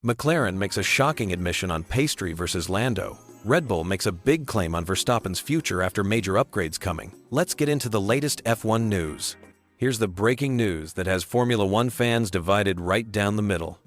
McLaren makes a shocking admission on Piastri versus Lando. Redbull makes a big claim on Verstappen's future after major upgrades coming. Let's get into the latest F1 news. Here's the breaking news that has Formula One fans divided right down the middle.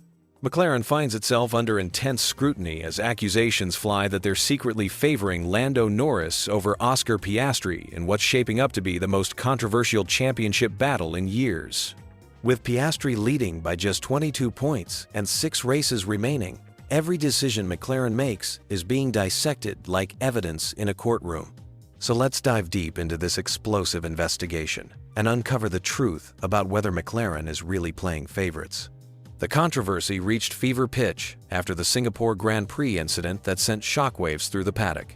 McLaren finds itself under intense scrutiny as accusations fly that they're secretly favoring Lando Norris over Oscar Piastri in what's shaping up to be the most controversial championship battle in years. With Piastri leading by just 22 points and 6 races remaining, every decision McLaren makes is being dissected like evidence in a courtroom. So let's dive deep into this explosive investigation and uncover the truth about whether McLaren is really playing favorites. The controversy reached fever pitch after the Singapore Grand Prix incident that sent shockwaves through the paddock.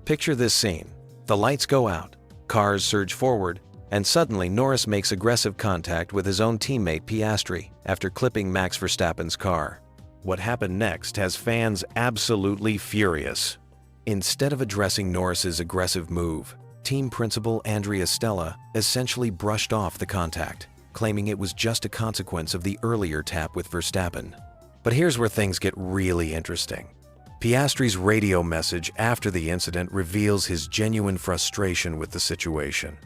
Picture this scene. The lights go out, cars surge forward, and suddenly Norris makes aggressive contact with his own teammate Piastri after clipping Max Verstappen's car. What happened next has fans absolutely furious. Instead of addressing Norris's aggressive move, team principal Andrea Stella essentially brushed off the contact, claiming it was just a consequence of the earlier tap with Verstappen. But here's where things get really interesting. Piastri's radio message after the incident reveals his genuine frustration with the situation.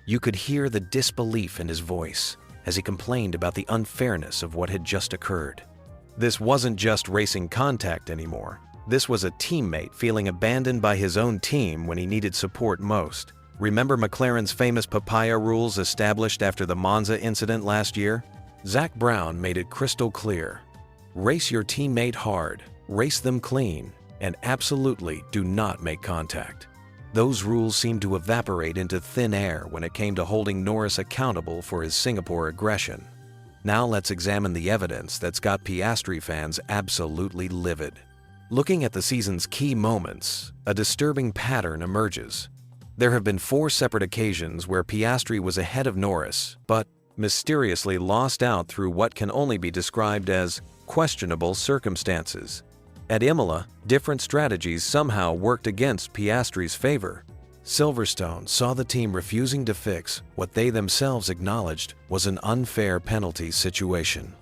You could hear the disbelief in his voice as he complained about the unfairness of what had just occurred. This wasn't just racing contact anymore. This was a teammate feeling abandoned by his own team when he needed support most. Remember McLaren's famous Papaya Rules established after the Monza incident last year? Zak Brown made it crystal clear. Race your teammate hard, race them clean, and absolutely do not make contact. Those rules seemed to evaporate into thin air when it came to holding Norris accountable for his Singapore aggression. Now let's examine the evidence that's got Piastri fans absolutely livid. Looking at the season's key moments, a disturbing pattern emerges. There have been 4 separate occasions where Piastri was ahead of Norris, but mysteriously lost out through what can only be described as questionable circumstances. At Imola, different strategies somehow worked against Piastri's favor. Silverstone saw the team refusing to fix what they themselves acknowledged was an unfair penalty situation.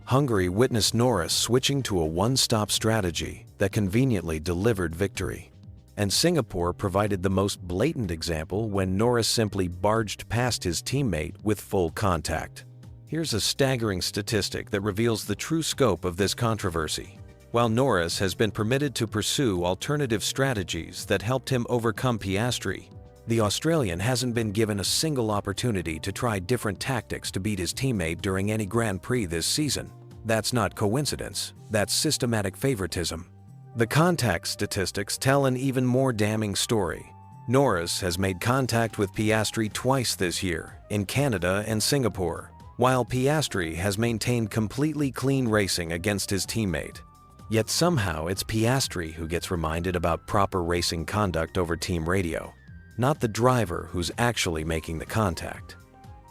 Hungary witnessed Norris switching to a one-stop strategy that conveniently delivered victory. And Singapore provided the most blatant example when Norris simply barged past his teammate with full contact. Here's a staggering statistic that reveals the true scope of this controversy. While Norris has been permitted to pursue alternative strategies that helped him overcome Piastri, the Australian hasn't been given a single opportunity to try different tactics to beat his teammate during any Grand Prix this season. That's not coincidence, that's systematic favoritism. The contact statistics tell an even more damning story. Norris has made contact with Piastri twice this year, in Canada and Singapore, while Piastri has maintained completely clean racing against his teammate. Yet somehow it's Piastri who gets reminded about proper racing conduct over team radio, not the driver who's actually making the contact.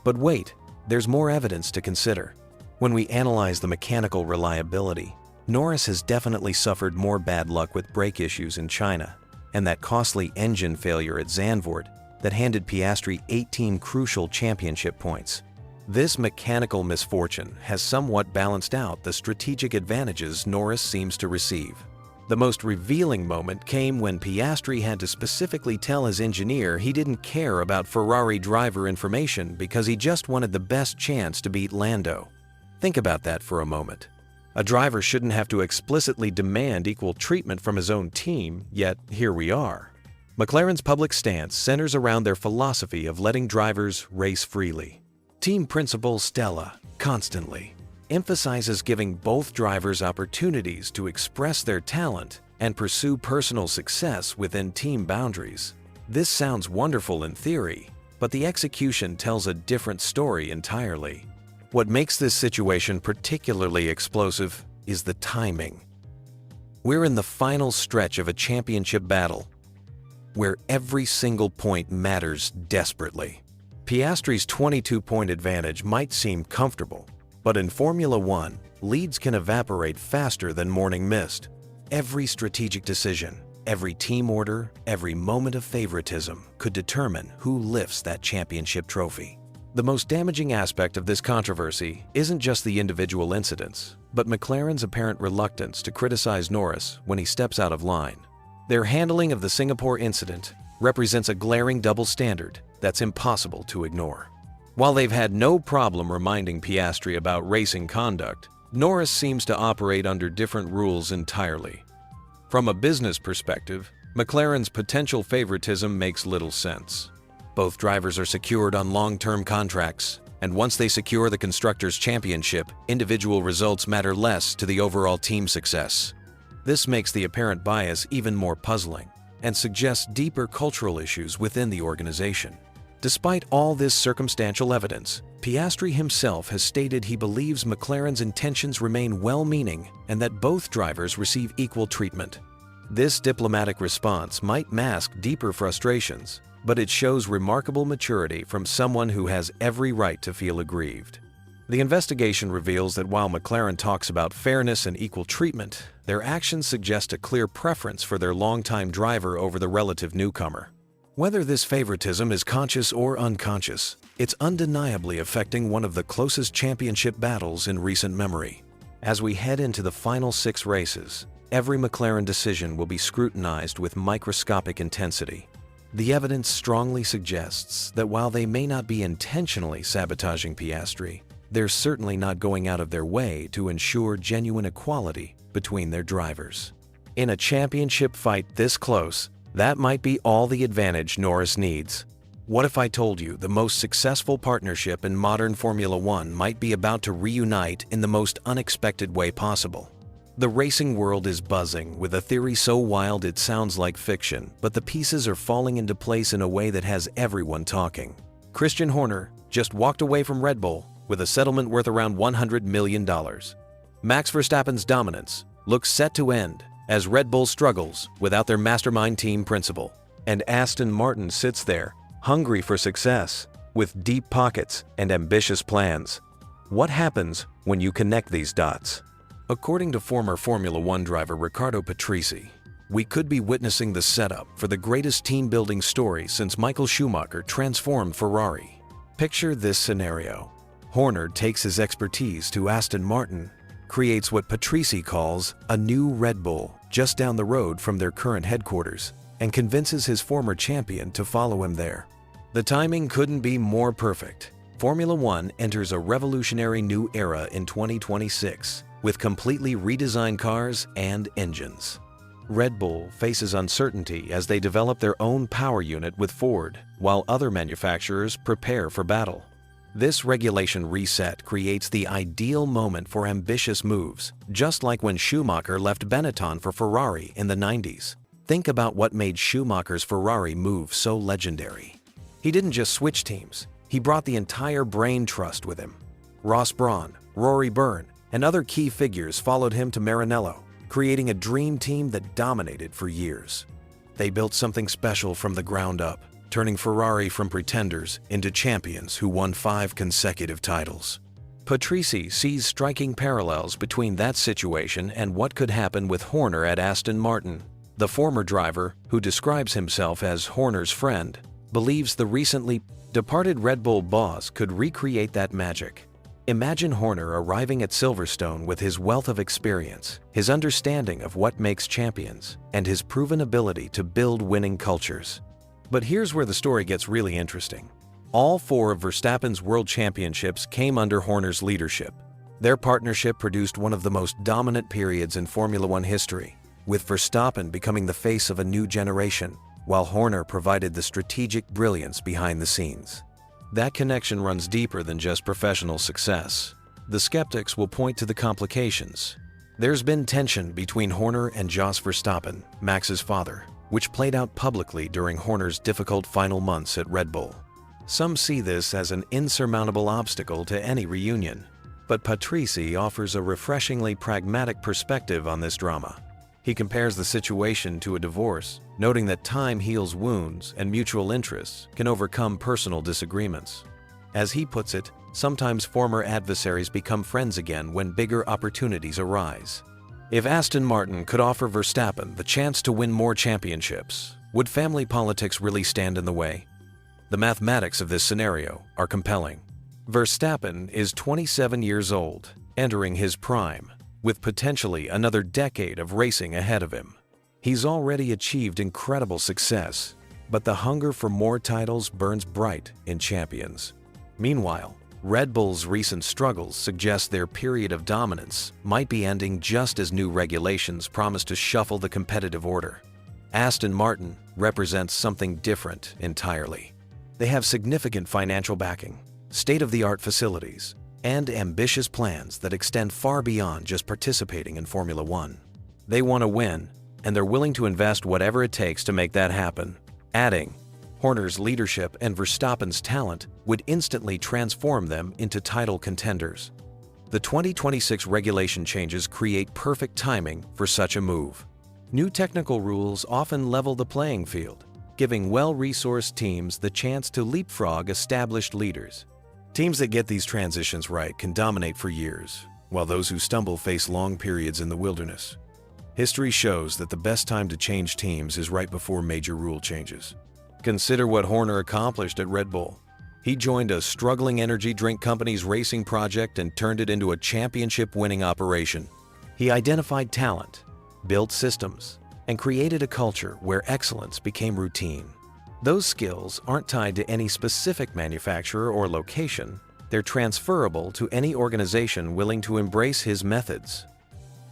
But wait, there's more evidence to consider. When we analyze the mechanical reliability, Norris has definitely suffered more bad luck with brake issues in China and that costly engine failure at Zandvoort that handed Piastri 18 crucial championship points. This mechanical misfortune has somewhat balanced out the strategic advantages Norris seems to receive. The most revealing moment came when Piastri had to specifically tell his engineer he didn't care about Ferrari driver information because he just wanted the best chance to beat Lando. Think about that for a moment. A driver shouldn't have to explicitly demand equal treatment from his own team, yet here we are. McLaren's public stance centers around their philosophy of letting drivers race freely. Team principal Stella constantly emphasizes giving both drivers opportunities to express their talent and pursue personal success within team boundaries. This sounds wonderful in theory, but the execution tells a different story entirely. What makes this situation particularly explosive is the timing. We're in the final stretch of a championship battle, where every single point matters desperately. Piastri's 22-point advantage might seem comfortable, but in Formula One, leads can evaporate faster than morning mist. Every strategic decision, every team order, every moment of favoritism could determine who lifts that championship trophy. The most damaging aspect of this controversy isn't just the individual incidents, but McLaren's apparent reluctance to criticize Norris when he steps out of line. Their handling of the Singapore incident represents a glaring double standard that's impossible to ignore. While they've had no problem reminding Piastri about racing conduct, Norris seems to operate under different rules entirely. From a business perspective, McLaren's potential favoritism makes little sense. Both drivers are secured on long-term contracts, and once they secure the Constructors' Championship, individual results matter less to the overall team success. This makes the apparent bias even more puzzling and suggests deeper cultural issues within the organization. Despite all this circumstantial evidence, Piastri himself has stated he believes McLaren's intentions remain well-meaning and that both drivers receive equal treatment. This diplomatic response might mask deeper frustrations, but it shows remarkable maturity from someone who has every right to feel aggrieved. The investigation reveals that while McLaren talks about fairness and equal treatment, their actions suggest a clear preference for their longtime driver over the relative newcomer. Whether this favoritism is conscious or unconscious, it's undeniably affecting one of the closest championship battles in recent memory. As we head into the final 6 races, every McLaren decision will be scrutinized with microscopic intensity. The evidence strongly suggests that while they may not be intentionally sabotaging Piastri, they're certainly not going out of their way to ensure genuine equality between their drivers. In a championship fight this close, that might be all the advantage Norris needs. What if I told you the most successful partnership in modern Formula One might be about to reunite in the most unexpected way possible? The racing world is buzzing with a theory so wild it sounds like fiction, but the pieces are falling into place in a way that has everyone talking. Christian Horner just walked away from Red Bull with a settlement worth around $100 million. Max Verstappen's dominance looks set to end as Red Bull struggles without their mastermind team principal. And Aston Martin sits there, hungry for success, with deep pockets and ambitious plans. What happens when you connect these dots? According to former Formula One driver Riccardo Patrese, we could be witnessing the setup for the greatest team-building story since Michael Schumacher transformed Ferrari. Picture this scenario. Horner takes his expertise to Aston Martin, creates what Patrese calls a new Red Bull just down the road from their current headquarters, and convinces his former champion to follow him there. The timing couldn't be more perfect. Formula One enters a revolutionary new era in 2026, with completely redesigned cars and engines. Red Bull faces uncertainty as they develop their own power unit with Ford, while other manufacturers prepare for battle. This regulation reset creates the ideal moment for ambitious moves, just like when Schumacher left Benetton for Ferrari in the 90s. Think about what made Schumacher's Ferrari move so legendary. He didn't just switch teams, he brought the entire brain trust with him. Ross Brawn, Rory Byrne, and other key figures followed him to Maranello, creating a dream team that dominated for years. They built something special from the ground up, turning Ferrari from pretenders into champions who won 5 consecutive titles. Patrese sees striking parallels between that situation and what could happen with Horner at Aston Martin. The former driver, who describes himself as Horner's friend, believes the recently departed Red Bull boss could recreate that magic. Imagine Horner arriving at Silverstone with his wealth of experience, his understanding of what makes champions, and his proven ability to build winning cultures. But here's where the story gets really interesting. All 4 of Verstappen's world championships came under Horner's leadership. Their partnership produced one of the most dominant periods in Formula One history, with Verstappen becoming the face of a new generation, while Horner provided the strategic brilliance behind the scenes. That connection runs deeper than just professional success. The skeptics will point to the complications. There's been tension between Horner and Jos Verstappen, Max's father, which played out publicly during Horner's difficult final months at Red Bull. Some see this as an insurmountable obstacle to any reunion, but Patrese offers a refreshingly pragmatic perspective on this drama. He compares the situation to a divorce, noting that time heals wounds and mutual interests can overcome personal disagreements. As he puts it, sometimes former adversaries become friends again when bigger opportunities arise. If Aston Martin could offer Verstappen the chance to win more championships, would family politics really stand in the way? The mathematics of this scenario are compelling. Verstappen is 27 years old, entering his prime, with potentially another decade of racing ahead of him. He's already achieved incredible success, but the hunger for more titles burns bright in champions. Meanwhile, Red Bull's recent struggles suggest their period of dominance might be ending just as new regulations promise to shuffle the competitive order. Aston Martin represents something different entirely. They have significant financial backing, state-of-the-art facilities, and ambitious plans that extend far beyond just participating in Formula One. They want to win, and they're willing to invest whatever it takes to make that happen. Adding Horner's leadership and Verstappen's talent would instantly transform them into title contenders. The 2026 regulation changes create perfect timing for such a move. New technical rules often level the playing field, giving well-resourced teams the chance to leapfrog established leaders. Teams that get these transitions right can dominate for years, while those who stumble face long periods in the wilderness. History shows that the best time to change teams is right before major rule changes. Consider what Horner accomplished at Red Bull. He joined a struggling energy drink company's racing project and turned it into a championship-winning operation. He identified talent, built systems, and created a culture where excellence became routine. Those skills aren't tied to any specific manufacturer or location. They're transferable to any organization willing to embrace his methods.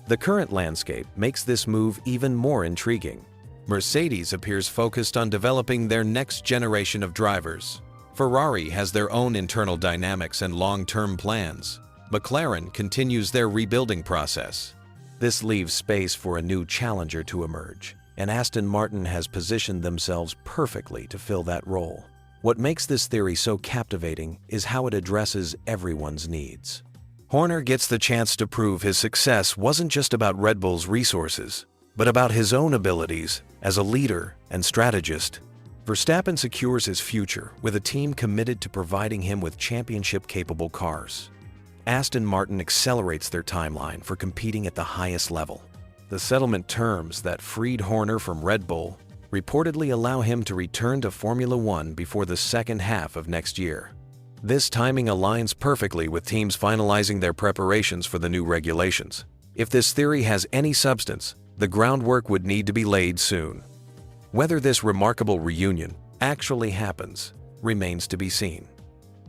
The current landscape makes this move even more intriguing. Mercedes appears focused on developing their next generation of drivers. Ferrari has their own internal dynamics and long-term plans. McLaren continues their rebuilding process. This leaves space for a new challenger to emerge, and Aston Martin has positioned themselves perfectly to fill that role. What makes this theory so captivating is how it addresses everyone's needs. Horner gets the chance to prove his success wasn't just about Red Bull's resources, but about his own abilities as a leader and strategist. Verstappen secures his future with a team committed to providing him with championship-capable cars. Aston Martin accelerates their timeline for competing at the highest level. The settlement terms that freed Horner from Red Bull reportedly allow him to return to Formula One before the second half of next year. This timing aligns perfectly with teams finalizing their preparations for the new regulations. If this theory has any substance, the groundwork would need to be laid soon. Whether this remarkable reunion actually happens remains to be seen.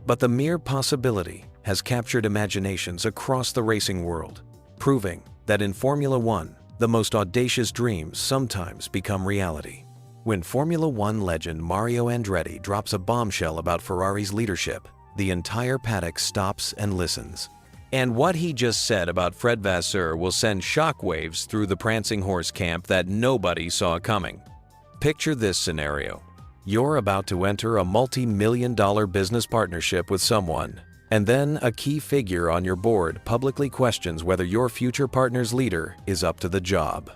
But the mere possibility has captured imaginations across the racing world, proving that in Formula One, the most audacious dreams sometimes become reality. When Formula One legend Mario Andretti drops a bombshell about Ferrari's leadership, the entire paddock stops and listens. And what he just said about Fred Vasseur will send shockwaves through the prancing horse camp that nobody saw coming. Picture this scenario. You're about to enter a multi-million-dollar business partnership with someone, and then a key figure on your board publicly questions whether your future partner's leader is up to the job.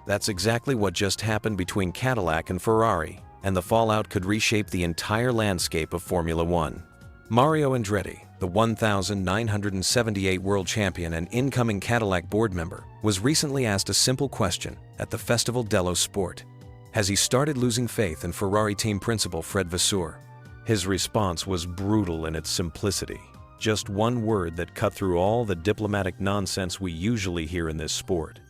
That's exactly what just happened between Cadillac and Ferrari, and the fallout could reshape the entire landscape of Formula One. Mario Andretti, the 1978 world champion and incoming Cadillac board member, was recently asked a simple question at the Festival dello Sport. Has he started losing faith in Ferrari team principal Fred Vasseur? His response was brutal in its simplicity. Just one word that cut through all the diplomatic nonsense we usually hear in this sport.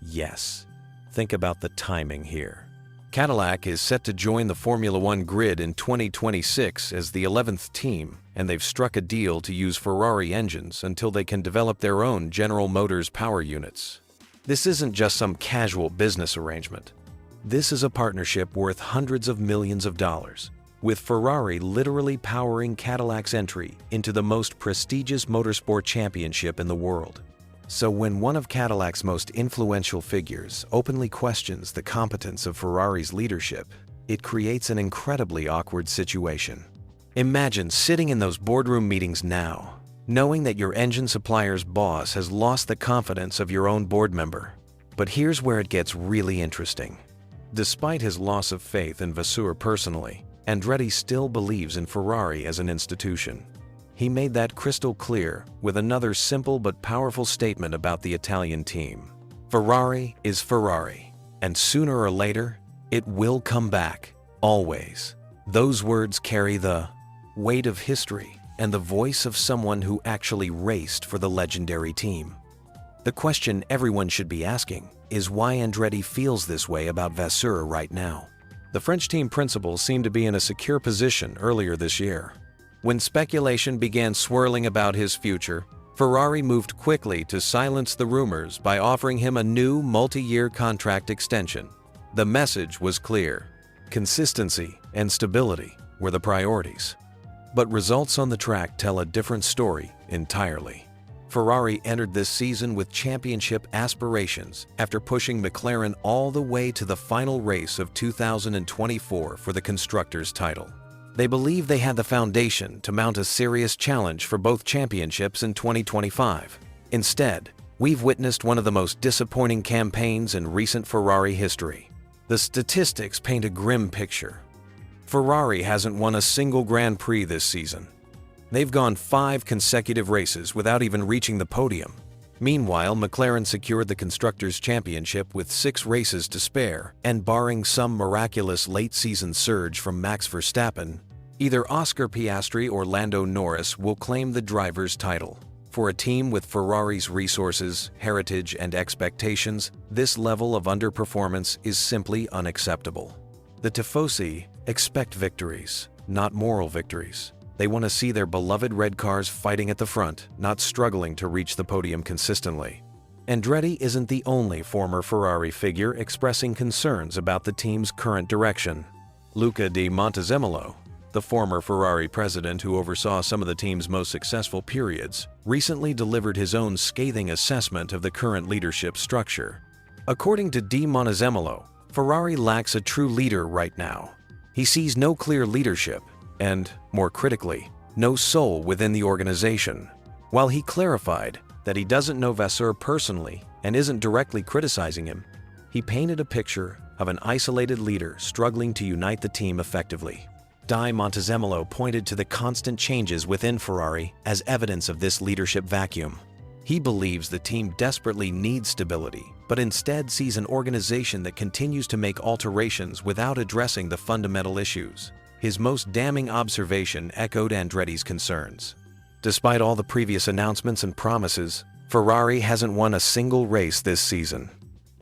Yes. Think about the timing here. Cadillac is set to join the Formula One grid in 2026 as the 11th team, and they've struck a deal to use Ferrari engines until they can develop their own General Motors power units. This isn't just some casual business arrangement. This is a partnership worth hundreds of millions of dollars, with Ferrari literally powering Cadillac's entry into the most prestigious motorsport championship in the world. So when one of Cadillac's most influential figures openly questions the competence of Ferrari's leadership, it creates an incredibly awkward situation. Imagine sitting in those boardroom meetings now, knowing that your engine supplier's boss has lost the confidence of your own board member. But here's where it gets really interesting. Despite his loss of faith in Vasseur personally, Andretti still believes in Ferrari as an institution. He made that crystal clear with another simple but powerful statement about the Italian team. Ferrari is Ferrari, and sooner or later, it will come back, always. Those words carry the weight of history and the voice of someone who actually raced for the legendary team. The question everyone should be asking is why Andretti feels this way about Vasseur right now. The French team principal seemed to be in a secure position earlier this year. When speculation began swirling about his future, Ferrari moved quickly to silence the rumors by offering him a new multi-year contract extension. The message was clear: consistency and stability were the priorities. But results on the track tell a different story entirely. Ferrari entered this season with championship aspirations after pushing McLaren all the way to the final race of 2024 for the Constructors' title. They believed they had the foundation to mount a serious challenge for both championships in 2025. Instead, we've witnessed one of the most disappointing campaigns in recent Ferrari history. The statistics paint a grim picture. Ferrari hasn't won a single Grand Prix this season. They've gone 5 consecutive races without even reaching the podium. Meanwhile, McLaren secured the Constructors' Championship with 6 races to spare, and barring some miraculous late-season surge from Max Verstappen, either Oscar Piastri or Lando Norris will claim the driver's title. For a team with Ferrari's resources, heritage, and expectations, this level of underperformance is simply unacceptable. The Tifosi expect victories, not moral victories. They want to see their beloved red cars fighting at the front, not struggling to reach the podium consistently. Andretti isn't the only former Ferrari figure expressing concerns about the team's current direction. Luca di Montezemolo, the former Ferrari president who oversaw some of the team's most successful periods, recently delivered his own scathing assessment of the current leadership structure. According to di Montezemolo, Ferrari lacks a true leader right now. He sees no clear leadership and, more critically, no soul within the organization. While he clarified that he doesn't know Vasseur personally and isn't directly criticizing him, he painted a picture of an isolated leader struggling to unite the team effectively. Di Montezemolo pointed to the constant changes within Ferrari as evidence of this leadership vacuum. He believes the team desperately needs stability, but instead sees an organization that continues to make alterations without addressing the fundamental issues. His most damning observation echoed Andretti's concerns. Despite all the previous announcements and promises, Ferrari hasn't won a single race this season.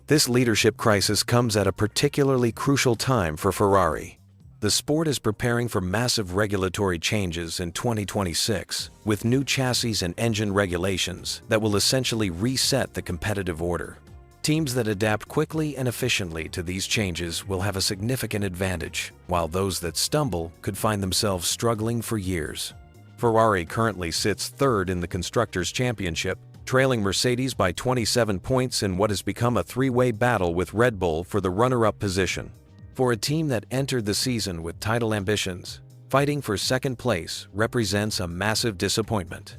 This leadership crisis comes at a particularly crucial time for Ferrari. The sport is preparing for massive regulatory changes in 2026, with new chassis and engine regulations that will essentially reset the competitive order. Teams that adapt quickly and efficiently to these changes will have a significant advantage, while those that stumble could find themselves struggling for years. Ferrari currently sits third in the Constructors' Championship, trailing Mercedes by 27 points in what has become a 3-way battle with Red Bull for the runner-up position. For a team that entered the season with title ambitions, fighting for second place represents a massive disappointment.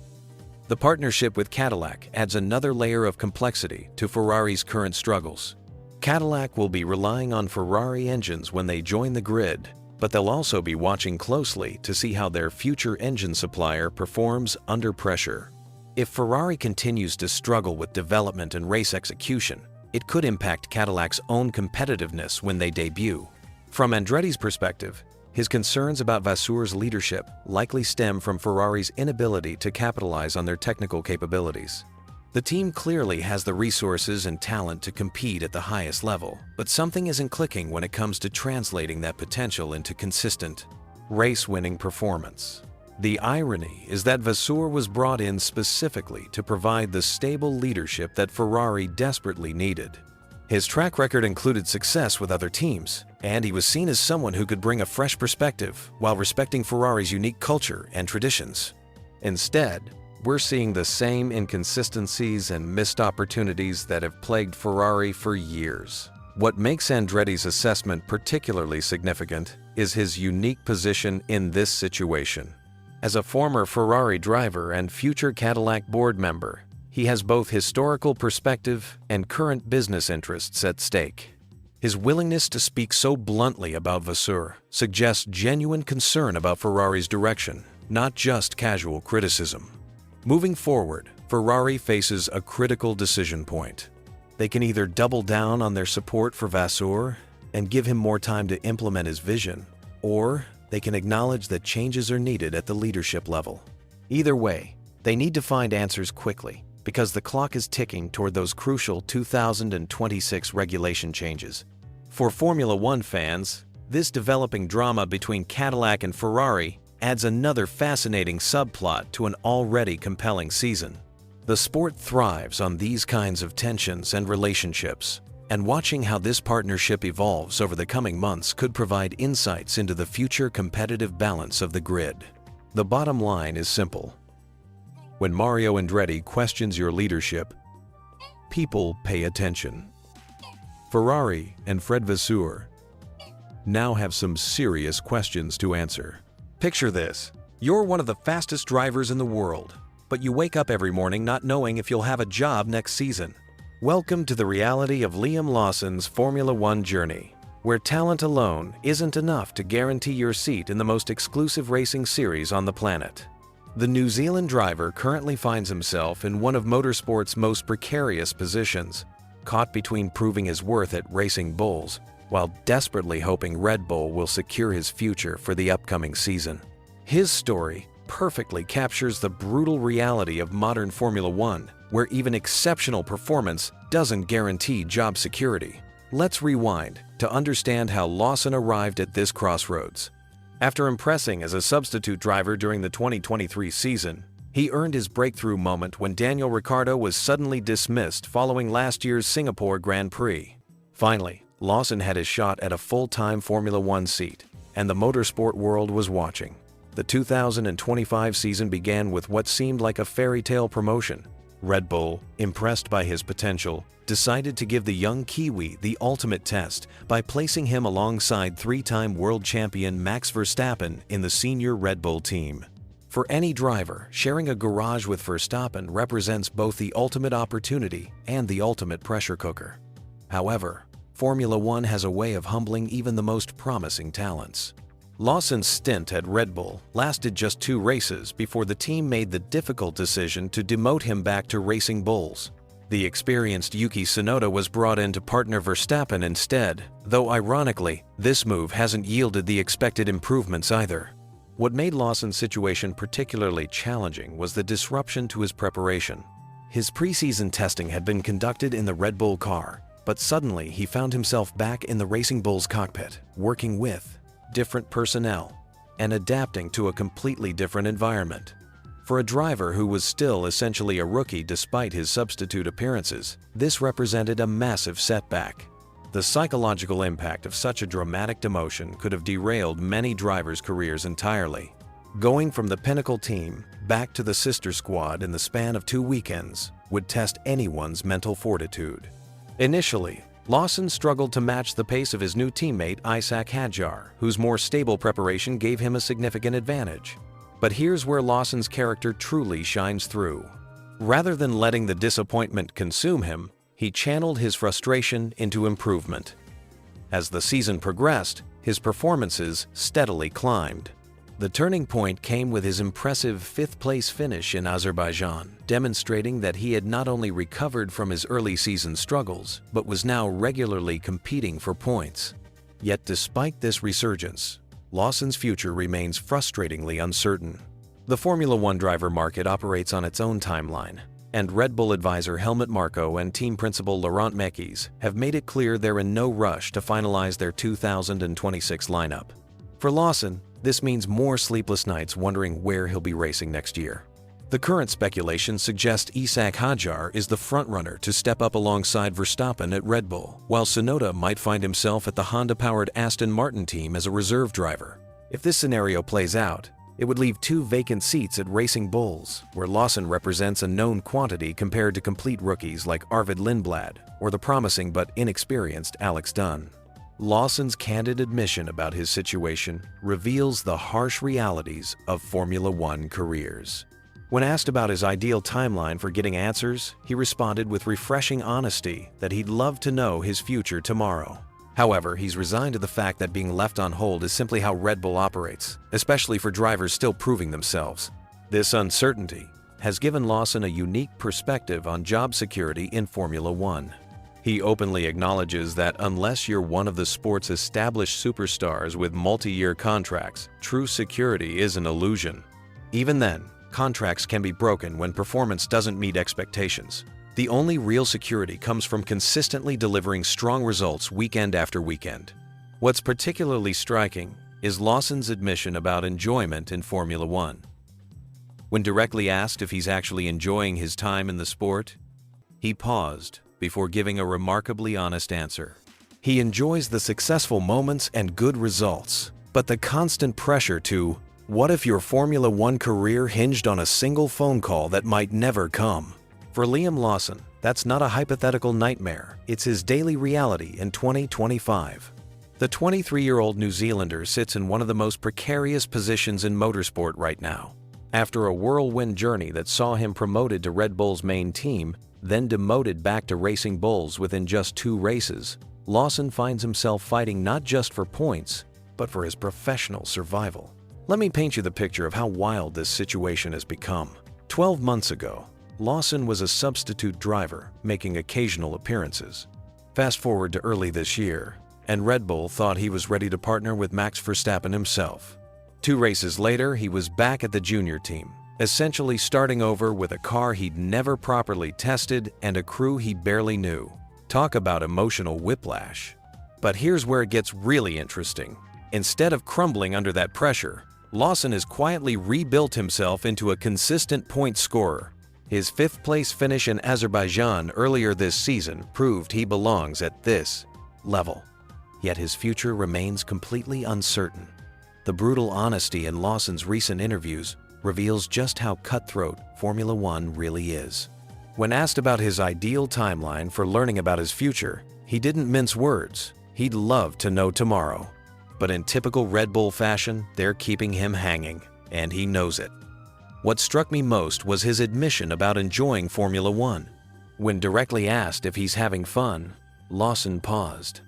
The partnership with Cadillac adds another layer of complexity to Ferrari's current struggles. Cadillac will be relying on Ferrari engines when they join the grid, but they'll also be watching closely to see how their future engine supplier performs under pressure. If Ferrari continues to struggle with development and race execution, it could impact Cadillac's own competitiveness when they debut. From Andretti's perspective, his concerns about Vasseur's leadership likely stem from Ferrari's inability to capitalize on their technical capabilities. The team clearly has the resources and talent to compete at the highest level, but something isn't clicking when it comes to translating that potential into consistent, race-winning performance. The irony is that Vasseur was brought in specifically to provide the stable leadership that Ferrari desperately needed. His track record included success with other teams, and he was seen as someone who could bring a fresh perspective while respecting Ferrari's unique culture and traditions. Instead, we're seeing the same inconsistencies and missed opportunities that have plagued Ferrari for years. What makes Andretti's assessment particularly significant is his unique position in this situation. As a former Ferrari driver and future Cadillac board member, he has both historical perspective and current business interests at stake. His willingness to speak so bluntly about Vasseur suggests genuine concern about Ferrari's direction, not just casual criticism. Moving forward, Ferrari faces a critical decision point. They can either double down on their support for Vasseur and give him more time to implement his vision, or they can acknowledge that changes are needed at the leadership level. Either way, they need to find answers quickly, because the clock is ticking toward those crucial 2026 regulation changes. For Formula One fans, this developing drama between Cadillac and Ferrari adds another fascinating subplot to an already compelling season. The sport thrives on these kinds of tensions and relationships, and watching how this partnership evolves over the coming months could provide insights into the future competitive balance of the grid. The bottom line is simple. When Mario Andretti questions your leadership, people pay attention. Ferrari and Fred Vasseur now have some serious questions to answer. Picture this. You're one of the fastest drivers in the world, but you wake up every morning not knowing if you'll have a job next season. Welcome to the reality of Liam Lawson's Formula One journey, where talent alone isn't enough to guarantee your seat in the most exclusive racing series on the planet. The New Zealand driver currently finds himself in one of motorsport's most precarious positions, caught between proving his worth at Racing Bulls while desperately hoping Red Bull will secure his future for the upcoming season. His story perfectly captures the brutal reality of modern Formula One, where even exceptional performance doesn't guarantee job security. Let's rewind to understand how Lawson arrived at this crossroads. After impressing as a substitute driver during the 2023 season, he earned his breakthrough moment when Daniel Ricciardo was suddenly dismissed following last year's Singapore Grand Prix. Finally, Lawson had his shot at a full-time Formula One seat, and the motorsport world was watching. The 2025 season began with what seemed like a fairy tale promotion. Red Bull, impressed by his potential, decided to give the young Kiwi the ultimate test by placing him alongside three-time world champion Max Verstappen in the senior Red Bull team. For any driver, sharing a garage with Verstappen represents both the ultimate opportunity and the ultimate pressure cooker. However, Formula One has a way of humbling even the most promising talents. Lawson's stint at Red Bull lasted just 2 races before the team made the difficult decision to demote him back to Racing Bulls. The experienced Yuki Tsunoda was brought in to partner Verstappen instead, though ironically, this move hasn't yielded the expected improvements either. What made Lawson's situation particularly challenging was the disruption to his preparation. His preseason testing had been conducted in the Red Bull car, but suddenly he found himself back in the Racing Bulls cockpit, working with different personnel and adapting to a completely different environment. For a driver who was still essentially a rookie despite his substitute appearances, this represented a massive setback. The psychological impact of such a dramatic demotion could have derailed many drivers' careers entirely. Going from the pinnacle team back to the sister squad in the span of 2 weekends would test anyone's mental fortitude. Initially, Lawson struggled to match the pace of his new teammate Isaac Hadjar, whose more stable preparation gave him a significant advantage. But here's where Lawson's character truly shines through. Rather than letting the disappointment consume him, he channeled his frustration into improvement. As the season progressed, his performances steadily climbed. The turning point came with his impressive 5th-place finish in Azerbaijan, demonstrating that he had not only recovered from his early season struggles, but was now regularly competing for points. Yet despite this resurgence, Lawson's future remains frustratingly uncertain. The Formula One driver market operates on its own timeline, and Red Bull advisor Helmut Marko and team principal Laurent Mekies have made it clear they're in no rush to finalize their 2026 lineup. For Lawson, this means more sleepless nights wondering where he'll be racing next year. The current speculation suggests Isaac Hadjar is the frontrunner to step up alongside Verstappen at Red Bull, while Tsunoda might find himself at the Honda-powered Aston Martin team as a reserve driver. If this scenario plays out, it would leave 2 vacant seats at Racing Bulls, where Lawson represents a known quantity compared to complete rookies like Arvid Lindblad or the promising but inexperienced Alex Dunn. Lawson's candid admission about his situation reveals the harsh realities of Formula One careers. When asked about his ideal timeline for getting answers, he responded with refreshing honesty that he'd love to know his future tomorrow. However, he's resigned to the fact that being left on hold is simply how Red Bull operates, especially for drivers still proving themselves. This uncertainty has given Lawson a unique perspective on job security in Formula One. He openly acknowledges that unless you're one of the sport's established superstars with multi-year contracts, true security is an illusion. Even then, Contracts can be broken when performance doesn't meet expectations. The only real security comes from consistently delivering strong results weekend after weekend. What's particularly striking is Lawson's admission about enjoyment in Formula One. When directly asked if he's actually enjoying his time in the sport, he paused before giving a remarkably honest answer. He enjoys the successful moments and good results, but the constant pressure to, what if your Formula One career hinged on a single phone call that might never come? For Liam Lawson, that's not a hypothetical nightmare, it's his daily reality in 2025. The 23-year-old New Zealander sits in one of the most precarious positions in motorsport right now. After a whirlwind journey that saw him promoted to Red Bull's main team, then demoted back to Racing Bulls within just 2 races, Lawson finds himself fighting not just for points, but for his professional survival. Let me paint you the picture of how wild this situation has become. 12 months ago, Lawson was a substitute driver, making occasional appearances. Fast forward to early this year, and Red Bull thought he was ready to partner with Max Verstappen himself. 2 races later, he was back at the junior team, essentially starting over with a car he'd never properly tested and a crew he barely knew. Talk about emotional whiplash. But here's where it gets really interesting. Instead of crumbling under that pressure, Lawson has quietly rebuilt himself into a consistent point scorer. His 5th-place finish in Azerbaijan earlier this season proved he belongs at this level. Yet his future remains completely uncertain. The brutal honesty in Lawson's recent interviews reveals just how cutthroat Formula One really is. When asked about his ideal timeline for learning about his future, he didn't mince words. He'd love to know tomorrow. But in typical Red Bull fashion, they're keeping him hanging, and he knows it. What struck me most was his admission about enjoying Formula One. When directly asked if he's having fun, Lawson paused.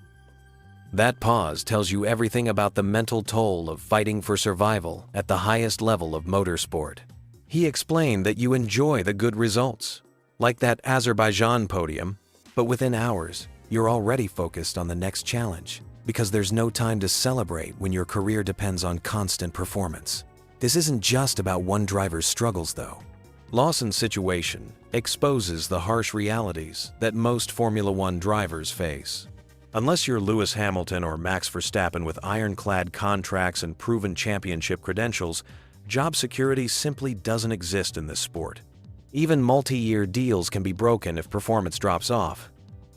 That pause tells you everything about the mental toll of fighting for survival at the highest level of motorsport. He explained that you enjoy the good results, like that Azerbaijan podium, but within hours, you're already focused on the next challenge, because there's no time to celebrate when your career depends on constant performance. This isn't just about one driver's struggles, though. Lawson's situation exposes the harsh realities that most Formula One drivers face. Unless you're Lewis Hamilton or Max Verstappen with ironclad contracts and proven championship credentials, job security simply doesn't exist in this sport. Even multi-year deals can be broken if performance drops off.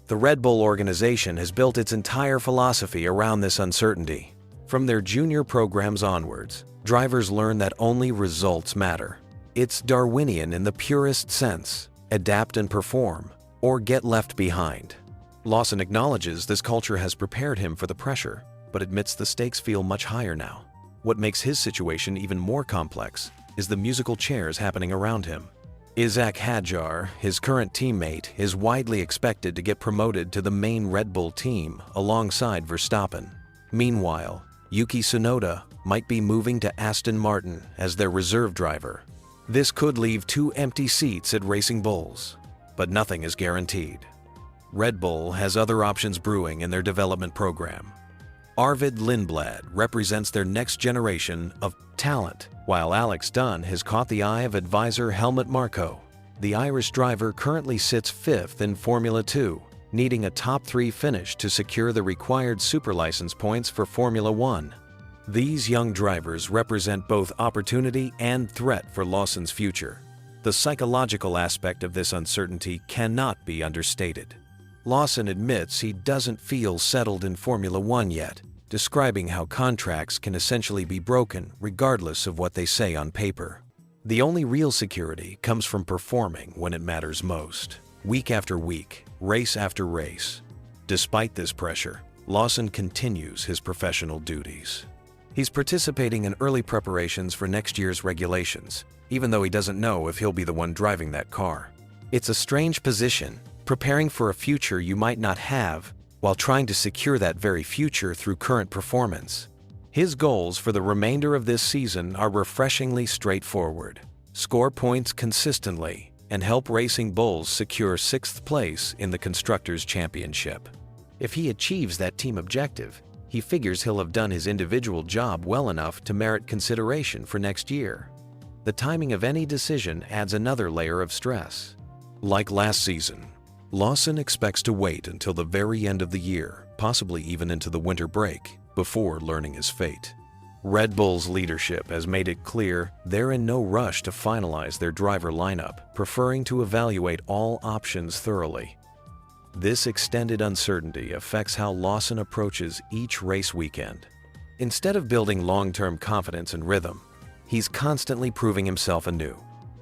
The Red Bull organization has built its entire philosophy around this uncertainty. From their junior programs onwards, drivers learn that only results matter. It's Darwinian in the purest sense: adapt and perform, or get left behind. Lawson acknowledges this culture has prepared him for the pressure, but admits the stakes feel much higher now. What makes his situation even more complex is the musical chairs happening around him. Isaac Hadjar, his current teammate, is widely expected to get promoted to the main Red Bull team alongside Verstappen. Meanwhile, Yuki Tsunoda might be moving to Aston Martin as their reserve driver. This could leave 2 empty seats at Racing Bulls, but nothing is guaranteed. Red Bull has other options brewing in their development program. Arvid Lindblad represents their next generation of talent, while Alex Dunn has caught the eye of advisor Helmut Marko. The Irish driver currently sits 5th in Formula 2, needing a top 3 finish to secure the required superlicense points for Formula One. These young drivers represent both opportunity and threat for Lawson's future. The psychological aspect of this uncertainty cannot be understated. Lawson admits he doesn't feel settled in Formula One yet, describing how contracts can essentially be broken regardless of what they say on paper. The only real security comes from performing when it matters most, week after week, race after race. Despite this pressure, Lawson continues his professional duties. He's participating in early preparations for next year's regulations, even though he doesn't know if he'll be the one driving that car. It's a strange position, preparing for a future you might not have, while trying to secure that very future through current performance. His goals for the remainder of this season are refreshingly straightforward: score points consistently and help Racing Bulls secure 6th place in the Constructors' Championship. If he achieves that team objective, he figures he'll have done his individual job well enough to merit consideration for next year. the timing of any decision adds another layer of stress. Like last season, Lawson expects to wait until the very end of the year, possibly even into the winter break, before learning his fate. Red Bull's leadership has made it clear they're in no rush to finalize their driver lineup, preferring to evaluate all options thoroughly. This extended uncertainty affects how Lawson approaches each race weekend. Instead of building long-term confidence and rhythm, he's constantly proving himself anew.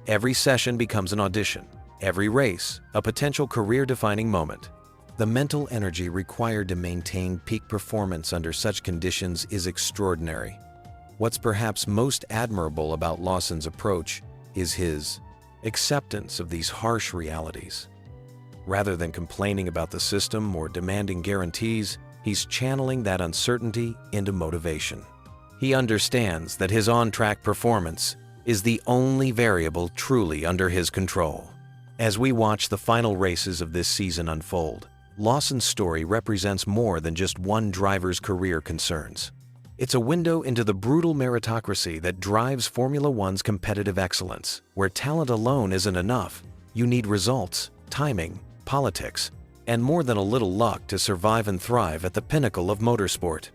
Every session becomes an audition, every race a potential career-defining moment. The mental energy required to maintain peak performance under such conditions is extraordinary. What's perhaps most admirable about Lawson's approach is his acceptance of these harsh realities. Rather than complaining about the system or demanding guarantees, he's channeling that uncertainty into motivation. He understands that his on-track performance is the only variable truly under his control. As we watch the final races of this season unfold, Lawson's story represents more than just one driver's career concerns. It's a window into the brutal meritocracy that drives Formula One's competitive excellence, where talent alone isn't enough. You need results, timing, politics, and more than a little luck to survive and thrive at the pinnacle of motorsport.